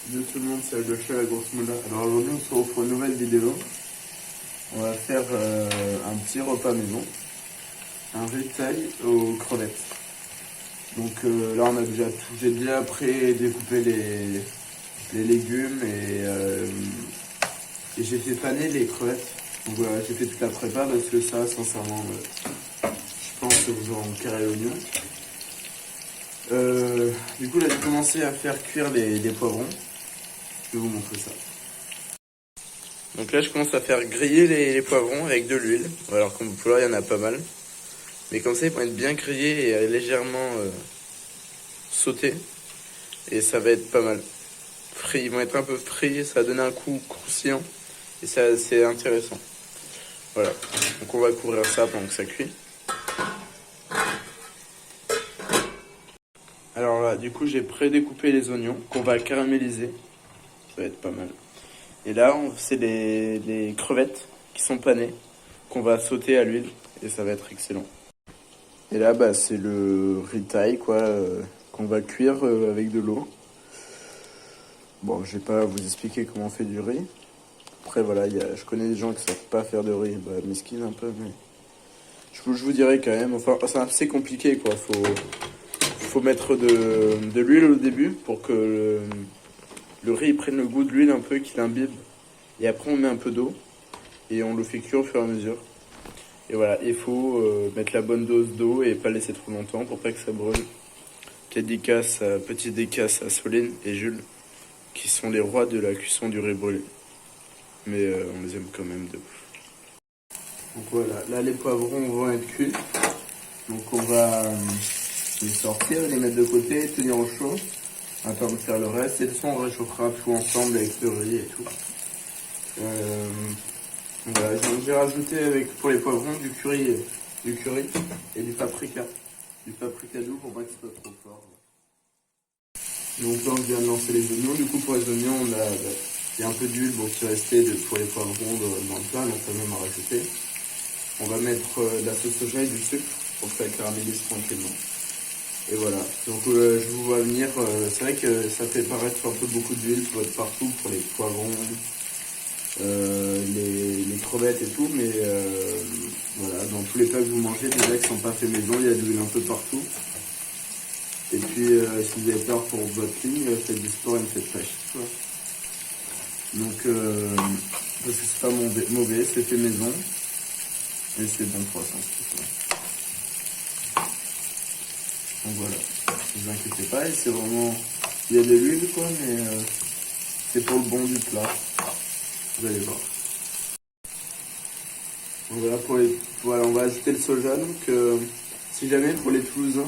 de tout le monde, c'est le chat à la grosse moula. Alors aujourd'hui on se retrouve pour une nouvelle vidéo. On va faire un petit repas maison, un retail aux crevettes. Donc là on a déjà tout, j'ai déjà pré-découpé les légumes et j'ai fait paner les crevettes. Donc voilà, j'ai fait toute la prépa parce que ça sincèrement je pense que vous en carré l'oignon. Du coup là j'ai commencé à faire cuire les poivrons. Je vais vous montrer ça. Donc là je commence à faire griller les poivrons avec de l'huile. Alors comme vous pouvez voir il y en a pas mal. Mais comme ça ils vont être bien grillés et légèrement sautés. Et ça va être pas mal. Frits, ils vont être un peu frits, ça va donner un coup croustillant. Et ça c'est intéressant. Voilà. Donc on va couvrir ça pendant que ça cuit. Alors là du coup j'ai pré-découpé les oignons qu'on va caraméliser. Ça va être pas mal. Et là, c'est les crevettes qui sont panées, qu'on va sauter à l'huile, et ça va être excellent. Et là, bah, c'est le retail, quoi, qu'on va cuire avec de l'eau. Bon, je vais pas vous expliquer comment on fait du riz. Après, voilà, je connais des gens qui savent pas faire de riz, bah, mesquine un peu, mais je vous dirai quand même. Enfin, c'est assez compliqué, quoi. Faut mettre de l'huile au début pour que le riz prenne le goût de l'huile un peu, qu'il imbibe. Et après, on met un peu d'eau et on le fait cuire au fur et à mesure. Et voilà, il faut mettre la bonne dose d'eau et pas laisser trop longtemps pour pas que ça brûle. Petite dédicace à Solène et Jules, qui sont les rois de la cuisson du riz brûlé. Mais on les aime quand même de ouf. Donc voilà, là les poivrons vont être cuits. Donc on va les sortir, les mettre de côté, tenir au chaud. Attendre de faire le reste. Et de toute façon on réchauffera tout ensemble avec le riz et tout. Voilà, j'ai rajouté pour les poivrons du curry et du paprika doux pour pas que ce soit trop fort. Donc là on vient de lancer les oignons. Du coup pour les oignons il y a un peu d'huile qui est resté pour les poivrons dans le plat, donc on va même en rajouter. On va mettre de la sauce soja et du sucre pour que ça caramélise tranquillement. Et voilà, donc je vous vois venir, c'est vrai que ça fait paraître un peu beaucoup d'huile partout pour les poivrons. Les crevettes et tout, mais voilà, dans tous les plats que vous mangez, déjà qui sont pas faits maison, il y a de l'huile un peu partout. Et puis si vous avez peur pour votre ligne, faites du sport et ne faites pas chier. Donc parce que c'est pas mauvais, c'est fait maison et c'est bon pour la santé. Donc voilà, ne vous inquiétez pas, et c'est vraiment, il y a de l'huile quoi, mais c'est pour le bon du plat. Vous allez voir. Donc voilà, on va ajouter le soja. Donc, si jamais pour les Toulousains,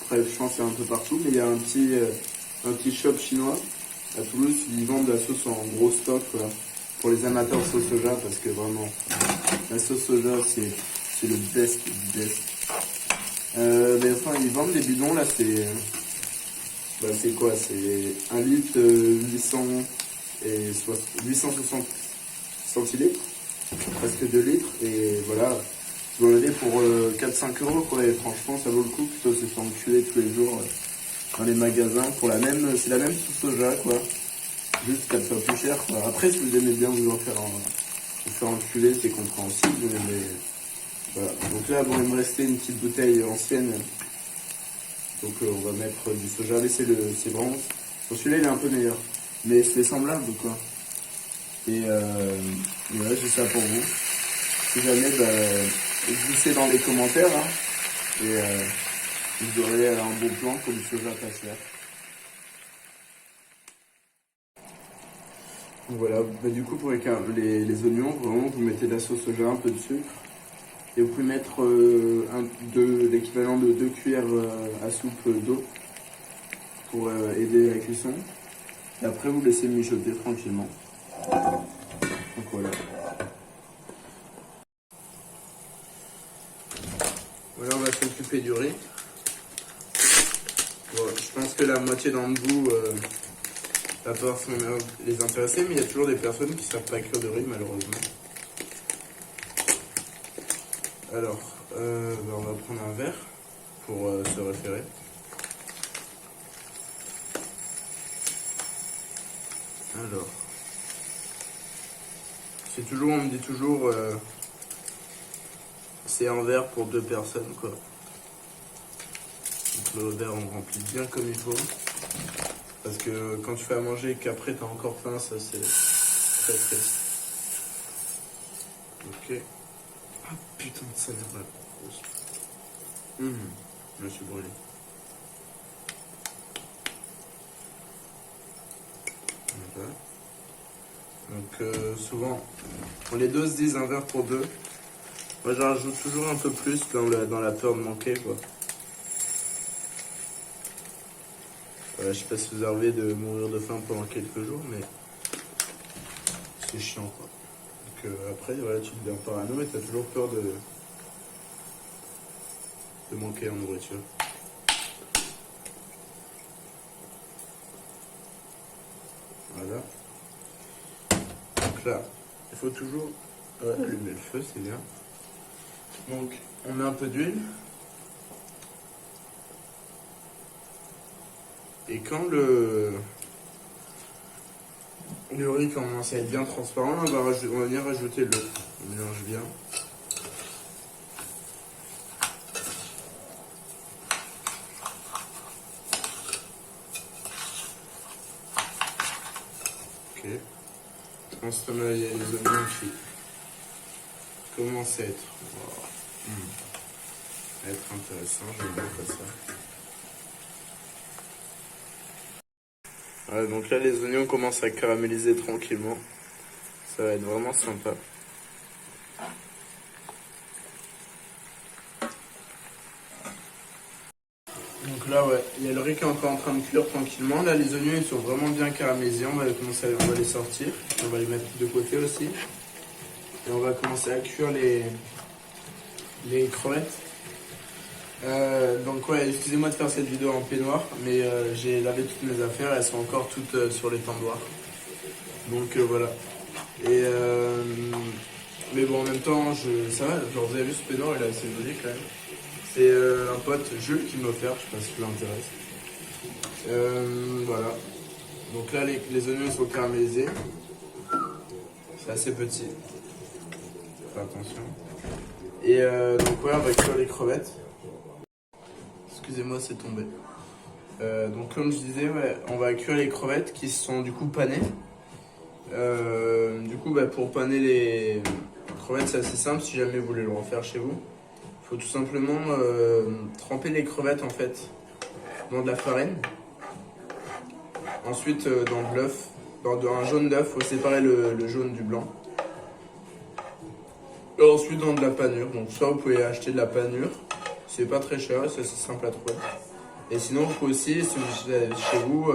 après je pense qu'il y a un peu partout, mais il y a un petit shop chinois à Toulouse, ils vendent de la sauce en gros stock pour les amateurs de sauce soja, parce que vraiment, la sauce soja c'est le best du best. Mais enfin, ils vendent des bidons là, c'est quoi? C'est 1 litre 860 centilitres, presque 2 litres, et voilà, vous en avez pour 4-5 euros quoi, et franchement ça vaut le coup, plutôt que de se faire enculer tous les jours dans les magasins, c'est la même sauce soja quoi, juste qu'elle soit plus chère quoi. Après si vous aimez bien vous faire enculer, c'est compréhensible, mais voilà. Donc là bon, il me restait une petite bouteille ancienne, donc on va mettre du soja, mais c'est vraiment, bon, celui-là il est un peu meilleur, mais c'est semblable quoi. Et voilà, j'ai ça pour vous. Si jamais, glissez dans les commentaires, hein, et vous aurez un bon plan comme soja pas cher. Donc voilà, du coup pour les oignons, vraiment vous mettez de la sauce soja, un peu de sucre, et vous pouvez mettre l'équivalent de 2 cuillères à soupe d'eau pour aider la cuisson. Et après vous laissez mijoter tranquillement. Donc voilà. Voilà, on va s'occuper du riz. Bon, je pense que la moitié d'entre vous va pouvoir les intéresser, mais il y a toujours des personnes qui ne savent pas cuire de riz, malheureusement. Alors, on va prendre un verre pour se référer. Alors, c'est toujours, on me dit toujours, c'est un verre pour 2 personnes, quoi. Donc le verre, on remplit bien comme il faut. Parce que quand tu fais à manger et qu'après t'as encore faim, ça c'est très triste. Ok. Ah putain de ça merde. Je me suis brûlé. Voilà. Donc souvent, les doses disent un verre pour 2. Moi j'en rajoute toujours un peu plus dans la peur de manquer, quoi. Voilà, je sais pas si vous avez de mourir de faim pendant quelques jours, mais c'est chiant, quoi. Donc après, voilà, tu deviens parano, mais t'as toujours peur de manquer en nourriture. Voilà. Donc là, il faut toujours allumer le feu, c'est bien. Donc, on met un peu d'huile. Et quand le riz commence à être bien transparent, on va venir rajouter l'eau. On mélange bien. Ok. En ce moment, il y a les oignons qui commencent à être, intéressants. J'aime bien faire ça. Voilà, donc là, les oignons commencent à caraméliser tranquillement. Ça va être vraiment sympa. Donc là, ouais, il y a le riz qui est encore en train de cuire tranquillement. Là, les oignons, ils sont vraiment bien caramélisés. On va les sortir. On va les mettre de côté aussi. Et on va commencer à cuire les crevettes. Donc ouais, excusez-moi de faire cette vidéo en peignoir, mais j'ai lavé toutes mes affaires, elles sont encore toutes sur les tendoirs. Donc voilà. Et mais bon, en même temps, ça va, genre vous avez vu ce peignoir, il est assez joli quand même. C'est un pote, Jules, qui m'a offert, je sais pas si ça l'intéresse. Voilà. Donc là, les oignons sont caramélisés. C'est assez petit. Fais attention. Et donc ouais, on va cuire les crevettes. Excusez-moi, c'est tombé. Donc comme je disais, ouais, on va cuire les crevettes qui sont du coup panées. Du coup, pour paner les crevettes, c'est assez simple si jamais vous voulez le refaire chez vous. Il faut tout simplement tremper les crevettes en fait dans de la farine. Ensuite dans de l'œuf, dans un jaune d'œuf, il faut séparer le jaune du blanc. Et ensuite dans de la panure. Donc soit vous pouvez acheter de la panure, c'est pas très cher et c'est assez simple à trouver. Et sinon vous pouvez aussi, si vous êtes chez vous,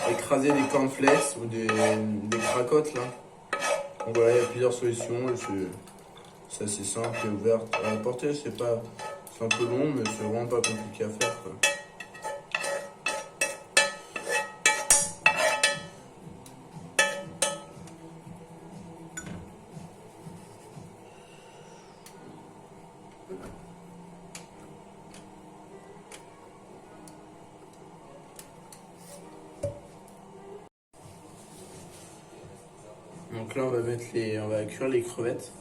écraser des cornflakes ou des cracottes là. Donc voilà, il y a plusieurs solutions. C'est assez simple et ouvert à apporter. C'est un peu long, mais c'est vraiment pas compliqué à faire, quoi. Donc là, on va cuire les crevettes.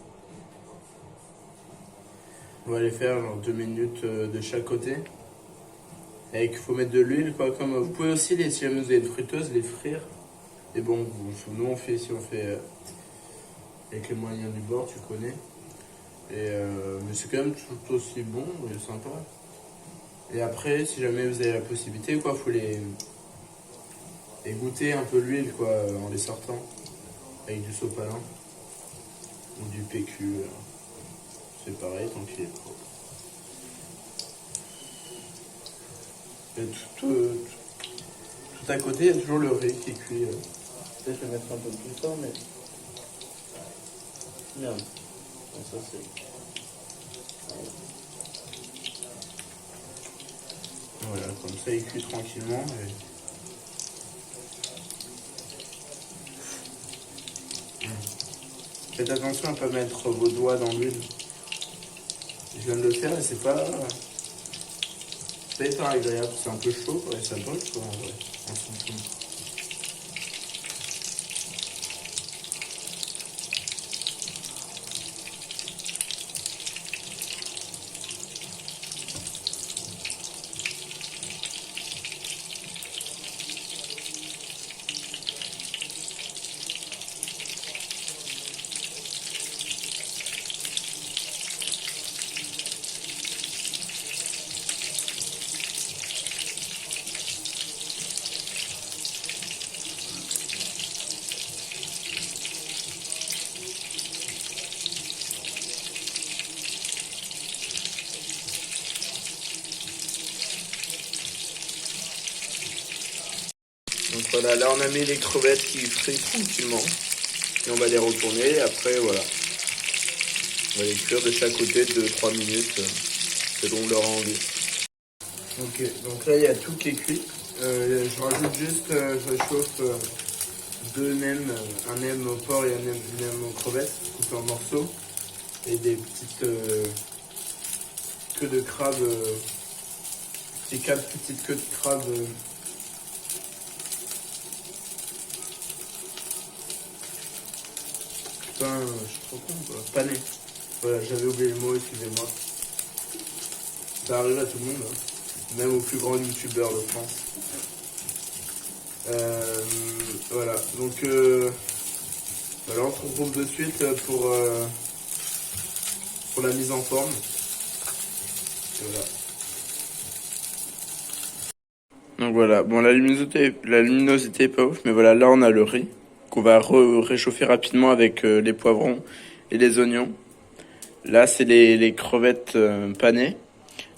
On va les faire genre 2 minutes de chaque côté. Et il faut mettre de l'huile, quoi. Comme vous pouvez aussi, si jamais vous avez une friteuse, les frire. Et bon, nous on fait avec les moyens du bord, tu connais. Et mais c'est quand même tout aussi bon et sympa. Et après, si jamais vous avez la possibilité, quoi, faut les goûter un peu l'huile, quoi, en les sortant. Avec du sopalin ou du PQ. C'est pareil, tant qu'il est propre. Et tout à côté, il y a toujours le riz qui cuit. Peut-être je vais mettre un peu plus fort, mais. Merde. Bon, ça c'est. Voilà, comme ça il cuit tranquillement. Faites attention à ne pas mettre vos doigts dans l'huile. Je viens de le faire et c'est pas hyper agréable. C'est un peu chaud, quoi, et ça brûle, quoi, en vrai. Voilà, là on a mis les crevettes qui frient tranquillement. Et on va les retourner et après voilà. On va les cuire de chaque côté 2-3 minutes selon leur envie. Ok, donc là il y a tout qui est cuit. Je rajoute juste, je réchauffe deux nems, un nem au porc et un nem aux crevettes coupés en morceaux. Et des petites queues de crabe, des 4 petites queues de crabe. Putain, je suis trop con quoi. Pané. Voilà, j'avais oublié le mot, excusez-moi. Ça arrive à tout le monde, hein. Même aux plus grands youtubeurs de France. Voilà, donc voilà, on se retrouve de suite pour la mise en forme. Et voilà. Donc voilà, bon la luminosité est pas ouf, mais voilà, là on a le riz qu'on va réchauffer rapidement avec les poivrons et les oignons. Là c'est les crevettes panées,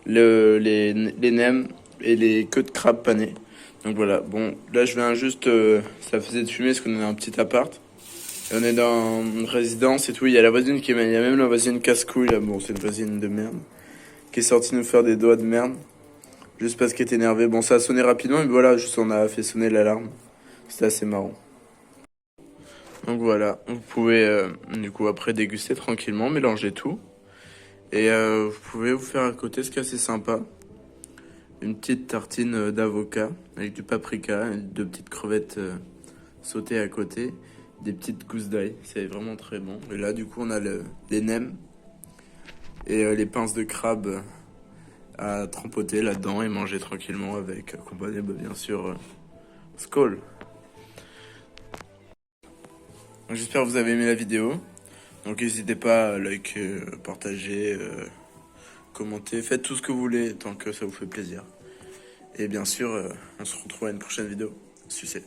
les nems et les queues de crabe panées. Donc voilà, bon là je viens juste, ça faisait de fumer parce qu'on est dans un petit appart. Et on est dans une résidence et tout, il y a la voisine il y a même la voisine casse-couille là, bon c'est une voisine de merde, qui est sortie nous faire des doigts de merde. Juste parce qu'elle était énervée. Bon, ça a sonné rapidement, mais voilà, juste on a fait sonner l'alarme. C'était assez marrant. Donc voilà, vous pouvez du coup après déguster tranquillement, mélanger tout. Et vous pouvez vous faire à côté ce qui est assez sympa. Une petite tartine d'avocat avec du paprika, deux petites crevettes sautées à côté, des petites gousses d'ail. C'est vraiment très bon. Et là, du coup, on a les nems et les pinces de crabe à trempoter là-dedans et manger tranquillement avec, accompagné bien sûr, Skål. J'espère que vous avez aimé la vidéo. Donc n'hésitez pas à liker, partager, commenter. Faites tout ce que vous voulez tant que ça vous fait plaisir. Et bien sûr, on se retrouve à une prochaine vidéo. Sucez.